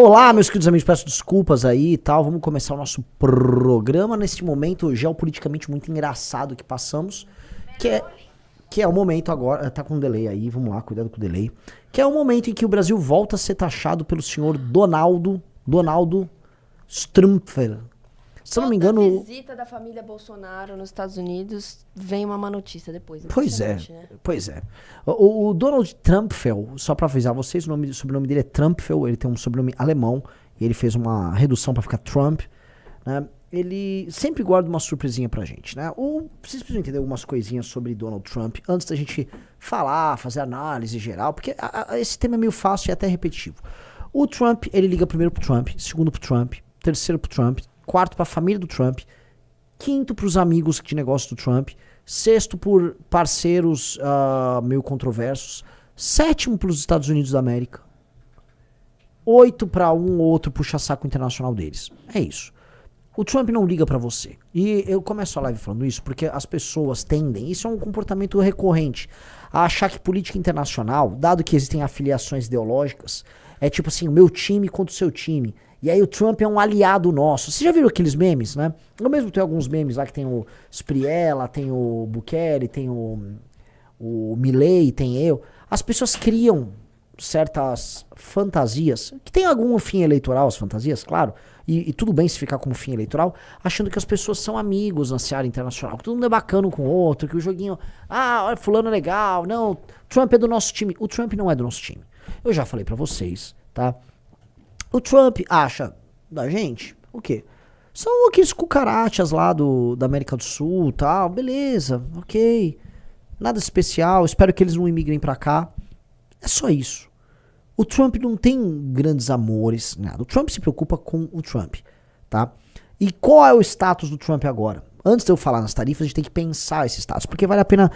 Olá, meus queridos amigos, peço desculpas aí e tal. Vamos começar o nosso programa nesse momento geopoliticamente muito engraçado que passamos, que é o momento agora, tá com um delay aí, vamos lá, cuidado com o delay, que é o momento em que o Brasil volta a ser taxado pelo senhor Donaldo Strumfel. Se eu não me engano... Toda visita da família Bolsonaro nos Estados Unidos vem uma má notícia depois. Pois é, né? pois é. O Donald Trumpfel, só pra avisar vocês, o sobrenome dele é Trumpfel, ele tem um sobrenome alemão, e ele fez uma redução pra ficar Trump, né? Ele sempre guarda uma surpresinha pra gente, né? Vocês precisam entender algumas coisinhas sobre Donald Trump antes da gente falar, fazer análise geral, porque esse tema é meio fácil e até repetitivo. O Trump, ele liga primeiro pro Trump, segundo pro Trump, terceiro pro Trump, quarto pra família do Trump, quinto pros amigos de negócio do Trump, sexto por parceiros meio controversos, sétimo pros Estados Unidos da América, oito pra um ou outro puxa-saco internacional deles. É isso. O Trump não liga pra você. E eu começo a live falando isso porque as pessoas tendem, isso é um comportamento recorrente, a achar que política internacional, dado que existem afiliações ideológicas, é tipo assim, o meu time contra o seu time. E aí o Trump é um aliado nosso. Vocês já viram aqueles memes, né? Eu mesmo tenho alguns memes lá que tem o Spriella, tem o Bukele, tem o Milley, tem eu. As pessoas criam certas fantasias, que tem algum fim eleitoral, as fantasias, claro, e tudo bem se ficar como fim eleitoral, achando que as pessoas são amigos na seara internacional, que todo mundo é bacana com o outro, que o joguinho, olha, fulano é legal, não, Trump é do nosso time. O Trump não é do nosso time. Eu já falei pra vocês, tá? O Trump acha da gente o quê? São aqueles cucarachas lá da América do Sul, tal, beleza, ok. Nada especial, espero que eles não imigrem pra cá. É só isso. O Trump não tem grandes amores, nada. O Trump se preocupa com o Trump, tá? E qual é o status do Trump agora? Antes de eu falar nas tarifas, a gente tem que pensar esse status, porque vale a pena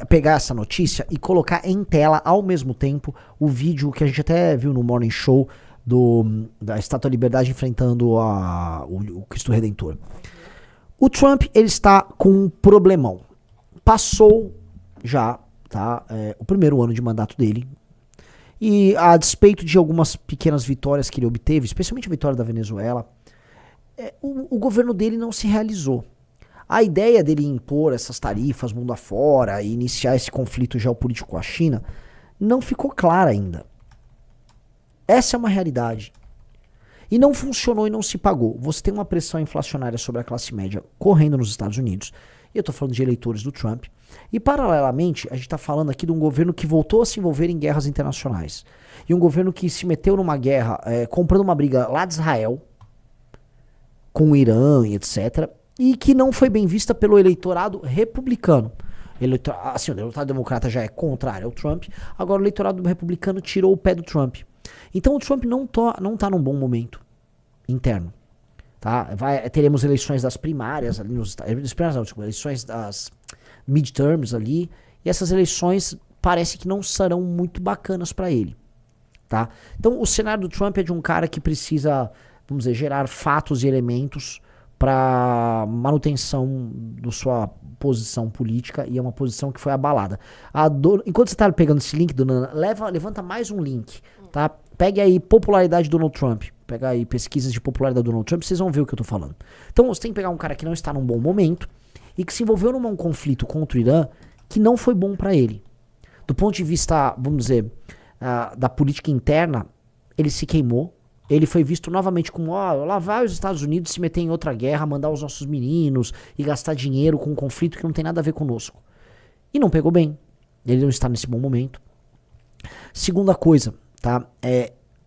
pegar essa notícia e colocar em tela ao mesmo tempo o vídeo que a gente até viu no Morning Show da Estátua da Liberdade enfrentando o Cristo Redentor. O Trump, ele está com um problemão. Passou já, tá, o primeiro ano de mandato dele. E a despeito de algumas pequenas vitórias que ele obteve, especialmente a vitória da Venezuela, o governo dele não se realizou. A ideia dele impor essas tarifas mundo afora e iniciar esse conflito geopolítico com a China não ficou clara ainda. Essa é uma realidade. E não funcionou e não se pagou. Você tem uma pressão inflacionária sobre a classe média correndo nos Estados Unidos. E eu tô falando de eleitores do Trump. E paralelamente, a gente tá falando aqui de um governo que voltou a se envolver em guerras internacionais. E um governo que se meteu numa guerra, comprando uma briga lá de Israel, com o Irã e etc. E que não foi bem vista pelo eleitorado republicano. Assim, o eleitorado democrata já é contrário ao Trump. Agora o eleitorado republicano tirou o pé do Trump. Então o Trump não tá num bom momento interno. Tá? Teremos eleições das primárias ali eleições das midterms ali, e essas eleições parece que não serão muito bacanas para ele. Tá? Então o cenário do Trump é de um cara que precisa, vamos dizer, gerar fatos e elementos para manutenção da sua posição política, e é uma posição que foi abalada. Enquanto você tá pegando esse link, dona Ana, levanta mais um link, tá? Pegue aí popularidade do Donald Trump, pega aí pesquisas de popularidade do Donald Trump, vocês vão ver o que eu tô falando. Então você tem que pegar um cara que não está num bom momento e que se envolveu num conflito contra o Irã que não foi bom para ele. Do ponto de vista, vamos dizer, da política interna, ele se queimou. Ele foi visto novamente como, lá vai os Estados Unidos se meter em outra guerra, mandar os nossos meninos e gastar dinheiro com um conflito que não tem nada a ver conosco. E não pegou bem. Ele não está nesse bom momento. Segunda coisa, tá?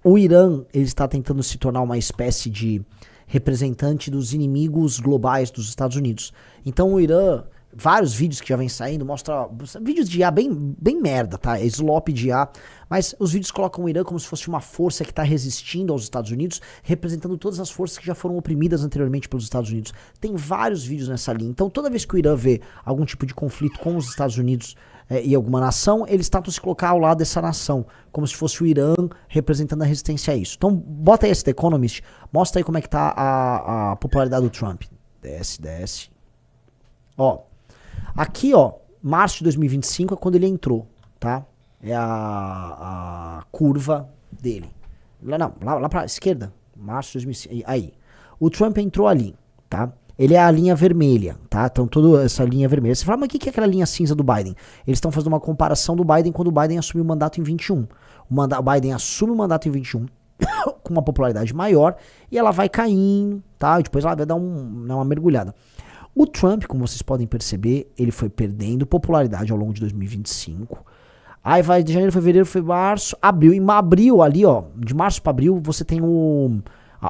O Irã, ele está tentando se tornar uma espécie de representante dos inimigos globais dos Estados Unidos. Então o Irã, vários vídeos que já vem saindo, mostra vídeos de IA bem merda, tá? Slop de IA, mas os vídeos colocam o Irã como se fosse uma força que está resistindo aos Estados Unidos, representando todas as forças que já foram oprimidas anteriormente pelos Estados Unidos. Tem vários vídeos nessa linha. Então toda vez que o Irã vê algum tipo de conflito com os Estados Unidos e alguma nação, eles tentam se colocar ao lado dessa nação, como se fosse o Irã representando a resistência a isso. Então bota aí esse The Economist, mostra aí como é que tá a popularidade do Trump. Desce. Ó, aqui, março de 2025 é quando ele entrou, tá? É a curva dele. Lá pra esquerda. Março de 2005. Aí. O Trump entrou ali, tá? Ele é a linha vermelha, tá? Então toda essa linha vermelha. Você fala, mas o que é aquela linha cinza do Biden? Eles estão fazendo uma comparação do Biden quando o Biden assumiu o mandato em 21. O Biden assume o mandato em 21 com uma popularidade maior e ela vai caindo, tá? E depois ela vai dar uma mergulhada. O Trump, como vocês podem perceber, ele foi perdendo popularidade ao longo de 2025. Aí vai de janeiro, fevereiro, março, abril. Em abril ali, ó, de março para abril, você tem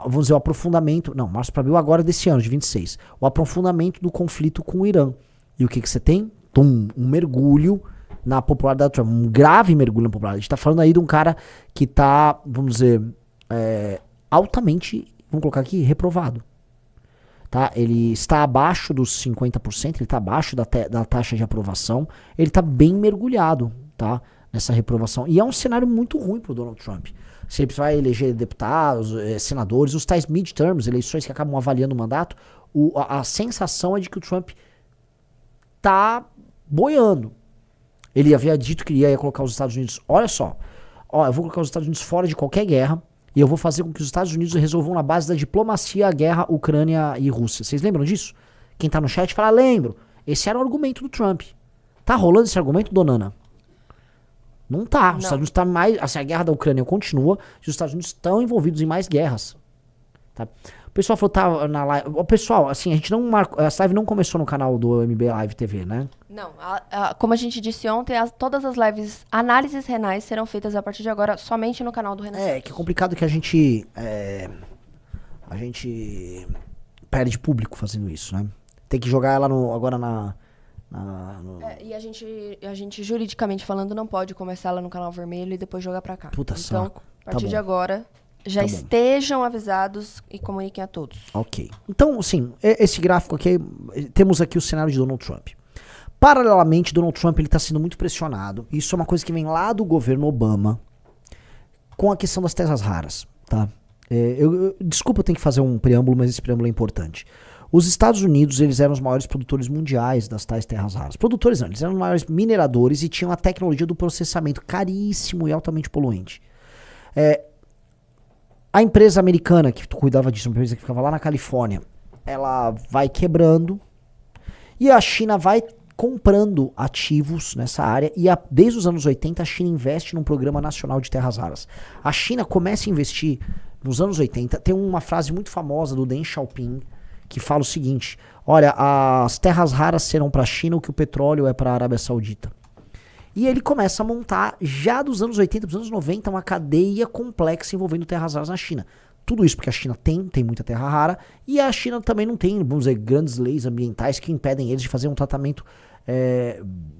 vamos dizer, o aprofundamento, não, março para abril agora desse ano, de 26, o aprofundamento do conflito com o Irã. E o que você tem? Um mergulho na popularidade do Trump, um grave mergulho na popularidade. A gente tá falando aí de um cara que tá, vamos dizer, altamente, vamos colocar aqui, reprovado. Tá? Ele está abaixo dos 50%, ele está abaixo da taxa de aprovação, ele está bem mergulhado, tá? Nessa reprovação. E é um cenário muito ruim pro Donald Trump. Se ele vai eleger deputados, senadores, os tais midterms, eleições que acabam avaliando o mandato, a sensação é de que o Trump tá boiando. Ele havia dito que ia colocar os Estados Unidos, olha só, eu vou colocar os Estados Unidos fora de qualquer guerra e eu vou fazer com que os Estados Unidos resolvam na base da diplomacia a guerra Ucrânia e Rússia. Vocês lembram disso? Quem tá no chat fala, lembro. Esse era o argumento do Trump. Tá rolando esse argumento, Donana? Não tá. Os Estados Unidos tá mais. Assim, a guerra da Ucrânia continua e os Estados Unidos estão envolvidos em mais guerras. Tá? O pessoal falou, tá na live. O pessoal, assim, a gente não marcou. Essa live não começou no canal do MB Live TV, né? Não. Como a gente disse ontem, todas as lives, análises renais serão feitas a partir de agora somente no canal do Renan. Que é complicado que a gente perde público fazendo isso, né? Tem que jogar ela agora na. E a gente, juridicamente falando, não pode começar lá no canal vermelho e depois jogar pra cá. Puta então, saco. a partir de agora, já estejam avisados e comuniquem a todos. Ok. Então, assim, esse gráfico aqui, temos aqui o cenário de Donald Trump. Paralelamente, Donald Trump ele tá sendo muito pressionado. Isso é uma coisa que vem lá do governo Obama com a questão das terras raras, tá? Desculpa, eu tenho que fazer um preâmbulo, mas esse preâmbulo é importante. Os Estados Unidos, eles eram os maiores produtores mundiais das tais terras raras. Produtores não, eles eram os maiores mineradores e tinham a tecnologia do processamento caríssimo e altamente poluente. A empresa americana que cuidava disso, uma empresa que ficava lá na Califórnia, ela vai quebrando e a China vai comprando ativos nessa área e desde os anos 80 a China investe num programa nacional de terras raras. A China começa a investir nos anos 80, tem uma frase muito famosa do Deng Xiaoping, que fala o seguinte, olha, as terras raras serão para a China o que o petróleo é para a Arábia Saudita. E ele começa a montar, já dos anos 80 para os anos 90, uma cadeia complexa envolvendo terras raras na China. Tudo isso porque a China tem muita terra rara, e a China também não tem, vamos dizer, grandes leis ambientais que impedem eles de fazer um tratamento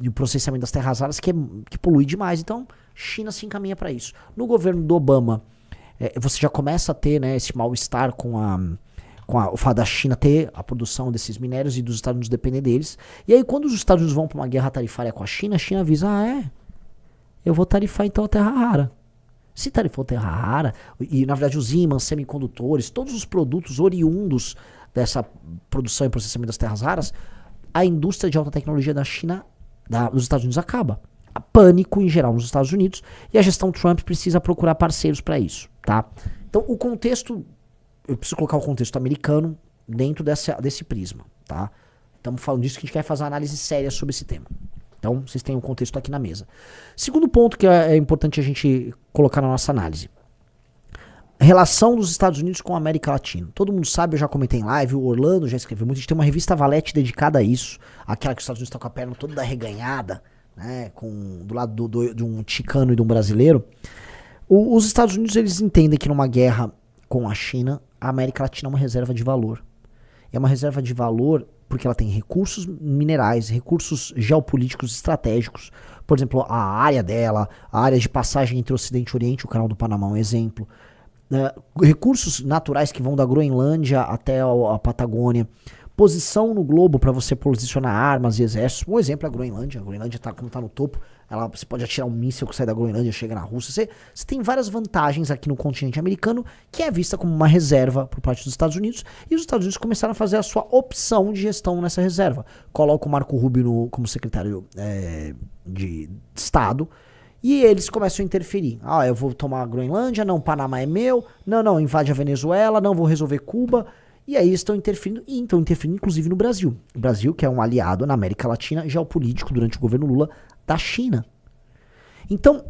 e o processamento das terras raras que polui demais. Então, China se encaminha para isso. No governo do Obama, você já começa a ter, né, esse mal-estar com o fato da China ter a produção desses minérios e dos Estados Unidos depender deles. E aí, quando os Estados Unidos vão para uma guerra tarifária com a China avisa, eu vou tarifar então a terra rara. Se tarifou terra rara, e na verdade os ímãs, semicondutores, todos os produtos oriundos dessa produção e processamento das terras raras, a indústria de alta tecnologia da China, dos Estados Unidos acaba. Há pânico em geral nos Estados Unidos e a gestão Trump precisa procurar parceiros para isso, tá? Então o contexto, eu preciso colocar o contexto americano dentro desse prisma, tá? Estamos falando disso que a gente quer fazer uma análise séria sobre esse tema. Então, vocês têm um contexto aqui na mesa. Segundo ponto que é importante a gente colocar na nossa análise. Relação dos Estados Unidos com a América Latina. Todo mundo sabe, eu já comentei em live, o Orlando já escreveu muito, a gente tem uma revista Valete dedicada a isso, aquela que os Estados Unidos estão com a perna toda arreganhada, né, do lado de um chicano e de um brasileiro. Os Estados Unidos, eles entendem que numa guerra com a China, a América Latina é uma reserva de valor. É uma reserva de valor porque ela tem recursos minerais, recursos geopolíticos estratégicos. Por exemplo, a área dela, a área de passagem entre o Ocidente e o Oriente, o Canal do Panamá é um exemplo. Recursos naturais que vão da Groenlândia até a Patagônia. Posição no globo para você posicionar armas e exércitos. Um exemplo é a Groenlândia. A Groenlândia, como está no topo, você pode atirar um míssil que sai da Groenlândia e chega na Rússia. Você tem várias vantagens aqui no continente americano, que é vista como uma reserva por parte dos Estados Unidos. E os Estados Unidos começaram a fazer a sua opção de gestão nessa reserva. Coloca o Marco Rubio como secretário de Estado. E eles começam a interferir. Ah, eu vou tomar a Groenlândia, não, Panamá é meu, não, invade a Venezuela, não, vou resolver Cuba. E aí estão interferindo, inclusive no Brasil. O Brasil, que é um aliado na América Latina, geopolítico durante o governo Lula, da China. Então,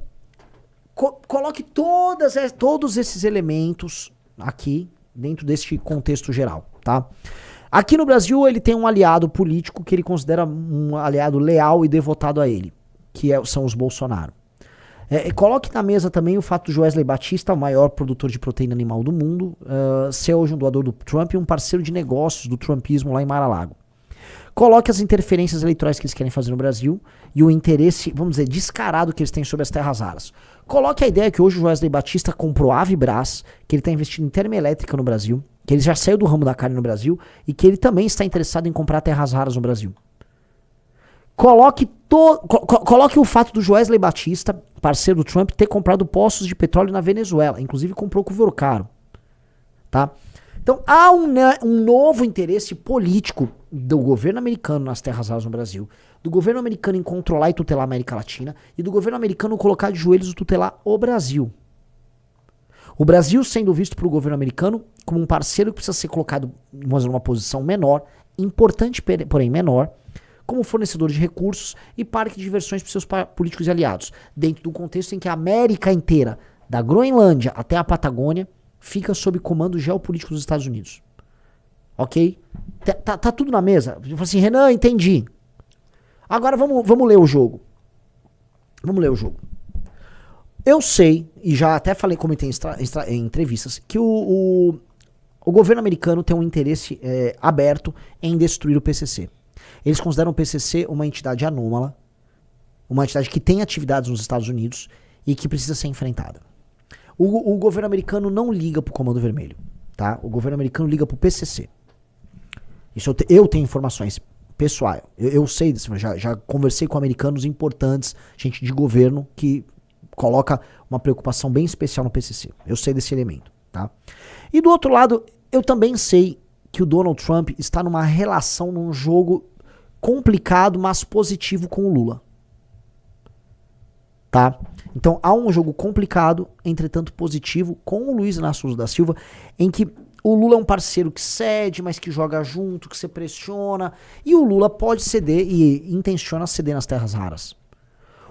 coloque todos esses elementos aqui, dentro deste contexto geral, tá? Aqui no Brasil, ele tem um aliado político que ele considera um aliado leal e devotado a ele, que são os Bolsonaro. Coloque na mesa também o fato do Joesley Batista, o maior produtor de proteína animal do mundo, ser hoje um doador do Trump e um parceiro de negócios do trumpismo lá em Mar-a-Lago. Coloque as interferências eleitorais que eles querem fazer no Brasil e o interesse, vamos dizer, descarado que eles têm sobre as terras raras. Coloque a ideia que hoje o Joesley Batista comprou a Avibras, que ele está investindo em termoelétrica no Brasil, que ele já saiu do ramo da carne no Brasil e que ele também está interessado em comprar terras raras no Brasil. Coloque o fato do Joesley Batista, parceiro do Trump, ter comprado poços de petróleo na Venezuela. Inclusive comprou com o caro. Tá? Então há um novo interesse político do governo americano nas terras raras no Brasil, do governo americano em controlar e tutelar a América Latina e do governo americano colocar de joelhos e tutelar o Brasil. O Brasil sendo visto pelo governo americano como um parceiro que precisa ser colocado numa posição menor, importante porém menor, como fornecedor de recursos e parque de diversões para seus políticos e aliados, dentro do contexto em que a América inteira, da Groenlândia até a Patagônia, fica sob comando geopolítico dos Estados Unidos. Ok? Tá tudo na mesa. Eu falo assim, Renan, entendi. Agora vamos ler o jogo. Vamos ler o jogo. Eu sei, e já até comentei em entrevistas, que o governo americano tem um interesse aberto em destruir o PCC. Eles consideram o PCC uma entidade anômala, uma entidade que tem atividades nos Estados Unidos e que precisa ser enfrentada. O governo americano não liga pro Comando Vermelho, tá? O governo americano liga pro PCC. Isso eu tenho informações pessoais. Eu sei disso, já conversei com americanos importantes, gente de governo que coloca uma preocupação bem especial no PCC. Eu sei desse elemento, tá? E do outro lado, eu também sei que o Donald Trump está numa relação, num jogo complicado, mas positivo com o Lula. Tá? Então há um jogo complicado, entretanto positivo, com o Luiz Inácio Lula da Silva, em que o Lula é um parceiro que cede, mas que joga junto, que se pressiona, e o Lula pode ceder e intenciona ceder nas terras raras.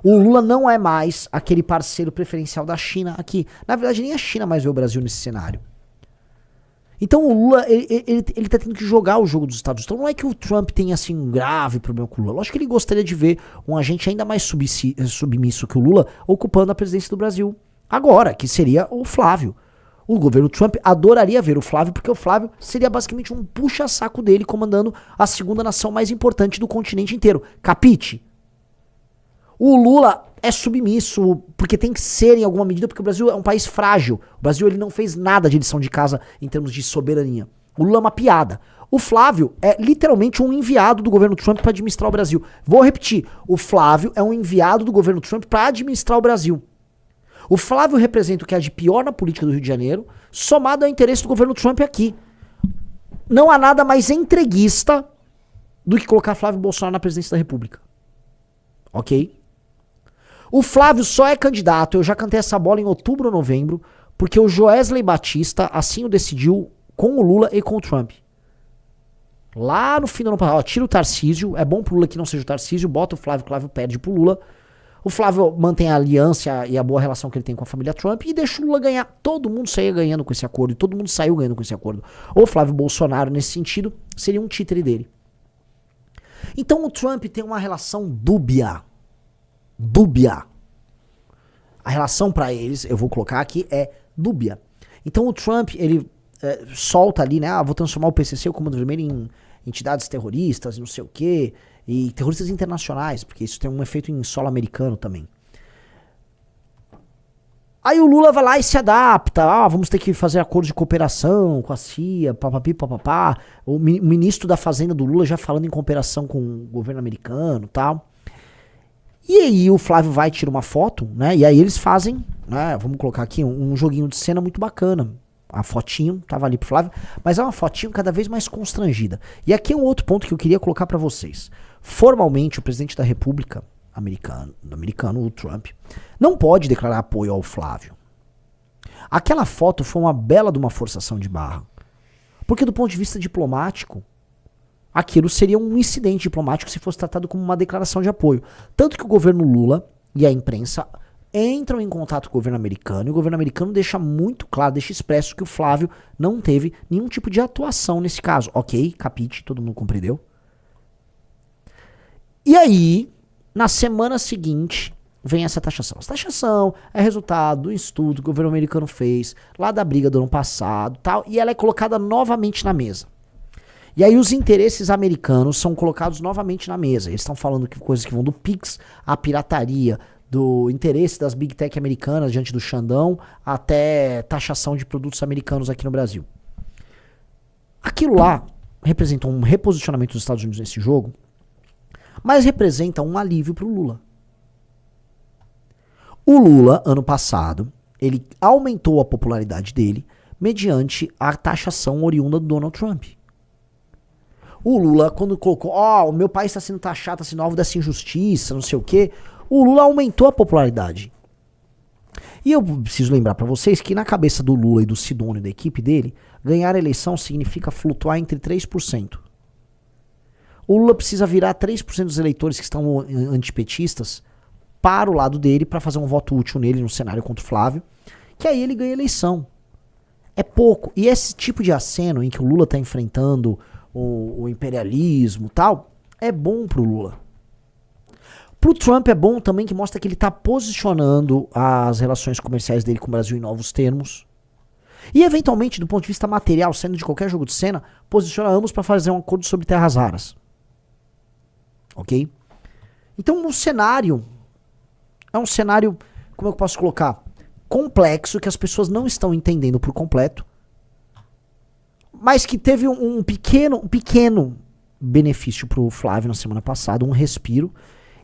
O Lula não é mais aquele parceiro preferencial da China aqui. Na verdade, nem a China mais vê o Brasil nesse cenário. Então o Lula, ele tá tendo que jogar o jogo dos Estados Unidos. Então não é que o Trump tenha assim um grave problema com o Lula. Lógico que ele gostaria de ver um agente ainda mais submisso que o Lula ocupando a presidência do Brasil agora, que seria o Flávio. O governo Trump adoraria ver o Flávio, porque o Flávio seria basicamente um puxa-saco dele comandando a segunda nação mais importante do continente inteiro. Capite? O Lula é submisso, porque tem que ser em alguma medida, porque o Brasil é um país frágil. O Brasil ele não fez nada de lição de casa em termos de soberania. O Lula é uma piada. O Flávio é literalmente um enviado do governo Trump para administrar o Brasil. Vou repetir, o Flávio é um enviado do governo Trump para administrar o Brasil. O Flávio representa o que há de pior na política do Rio de Janeiro, somado ao interesse do governo Trump aqui. Não há nada mais entreguista do que colocar Flávio Bolsonaro na presidência da República. Ok? O Flávio só é candidato, eu já cantei essa bola em outubro ou novembro, porque o Joesley Batista assim o decidiu com o Lula e com o Trump. Lá no fim do ano passado, tira o Tarcísio, é bom pro Lula que não seja o Tarcísio, bota o Flávio perde pro Lula. O Flávio mantém a aliança e a boa relação que ele tem com a família Trump e deixa o Lula ganhar. Todo mundo saía ganhando com esse acordo e todo mundo saiu ganhando com esse acordo. O Flávio Bolsonaro, nesse sentido, seria um títere dele. Então o Trump tem uma relação dúbia. A relação pra eles, eu vou colocar aqui, é dúbia. Então o Trump, ele solta ali, né? Vou transformar o PCC, o Comando Vermelho, em entidades terroristas, não sei o quê, e terroristas internacionais, porque isso tem um efeito em solo americano também. Aí o Lula vai lá e se adapta, vamos ter que fazer acordo de cooperação com a CIA, papapi, papapá. O ministro da Fazenda do Lula já falando em cooperação com o governo americano e tal. E aí o Flávio vai tirar uma foto, né? E aí eles fazem, né? Vamos colocar aqui um joguinho de cena muito bacana. A fotinho tava ali pro Flávio, mas é uma fotinho cada vez mais constrangida. E aqui é um outro ponto que eu queria colocar pra vocês. Formalmente, o presidente da República, americano, o Trump, não pode declarar apoio ao Flávio. Aquela foto foi uma bela de uma forçação de barra. Porque do ponto de vista diplomático, aquilo seria um incidente diplomático se fosse tratado como uma declaração de apoio. Tanto que o governo Lula e a imprensa entram em contato com o governo americano, e o governo americano deixa muito claro, deixa expresso que o Flávio não teve nenhum tipo de atuação nesse caso. Ok, capite, todo mundo compreendeu? E aí, na semana seguinte, vem essa taxação. Essa taxação é resultado do estudo que o governo americano fez, lá da briga do ano passado, tal, e ela é colocada novamente na mesa. E aí os interesses americanos são colocados novamente na mesa. Eles estão falando que coisas que vão do Pix à pirataria, do interesse das Big Tech americanas diante do Xandão, até taxação de produtos americanos aqui no Brasil. Aquilo lá representa um reposicionamento dos Estados Unidos nesse jogo, mas representa um alívio para o Lula. O Lula, ano passado, ele aumentou a popularidade dele mediante a taxação oriunda do Donald Trump. O Lula, quando colocou, o meu país está sendo taxado, está sendo alvo dessa injustiça, não sei o quê, o Lula aumentou a popularidade. E eu preciso lembrar para vocês que na cabeça do Lula e do Sidônio e da equipe dele, ganhar a eleição significa flutuar entre 3%. O Lula precisa virar 3% dos eleitores que estão antipetistas para o lado dele para fazer um voto útil nele no cenário contra o Flávio, que aí ele ganha a eleição. É pouco. E esse tipo de aceno em que o Lula está enfrentando o imperialismo e tal, é bom pro Lula. Pro Trump é bom também que mostra que ele está posicionando as relações comerciais dele com o Brasil em novos termos. E eventualmente, do ponto de vista material, saindo de qualquer jogo de cena, posiciona ambos para fazer um acordo sobre terras raras. Ok? Então o cenário é um cenário, como eu posso colocar, complexo, que as pessoas não estão entendendo por completo, mas que teve um pequeno benefício pro Flávio na semana passada, um respiro,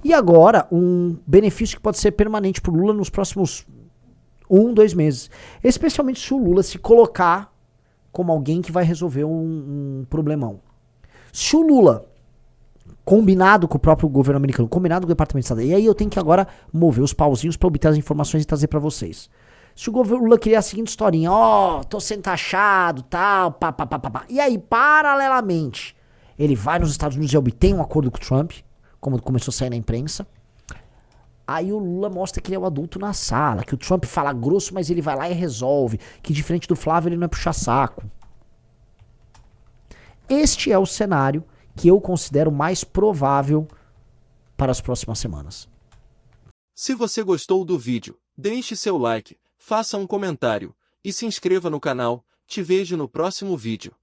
e agora um benefício que pode ser permanente pro Lula nos próximos 2 meses. Especialmente se o Lula se colocar como alguém que vai resolver um problemão. Se o Lula, combinado com o próprio governo americano, combinado com o Departamento de Estado, e aí eu tenho que agora mover os pauzinhos para obter as informações e trazer para vocês. Se o governo Lula criar a seguinte historinha, tô sendo taxado, tal, pá. E aí, paralelamente, ele vai nos Estados Unidos e obtém um acordo com o Trump, como começou a sair na imprensa. Aí o Lula mostra que ele é o adulto na sala, que o Trump fala grosso, mas ele vai lá e resolve, que diferente do Flávio ele não é puxar saco. Este é o cenário que eu considero mais provável para as próximas semanas. Se você gostou do vídeo, deixe seu like, faça um comentário e se inscreva no canal. Te vejo no próximo vídeo.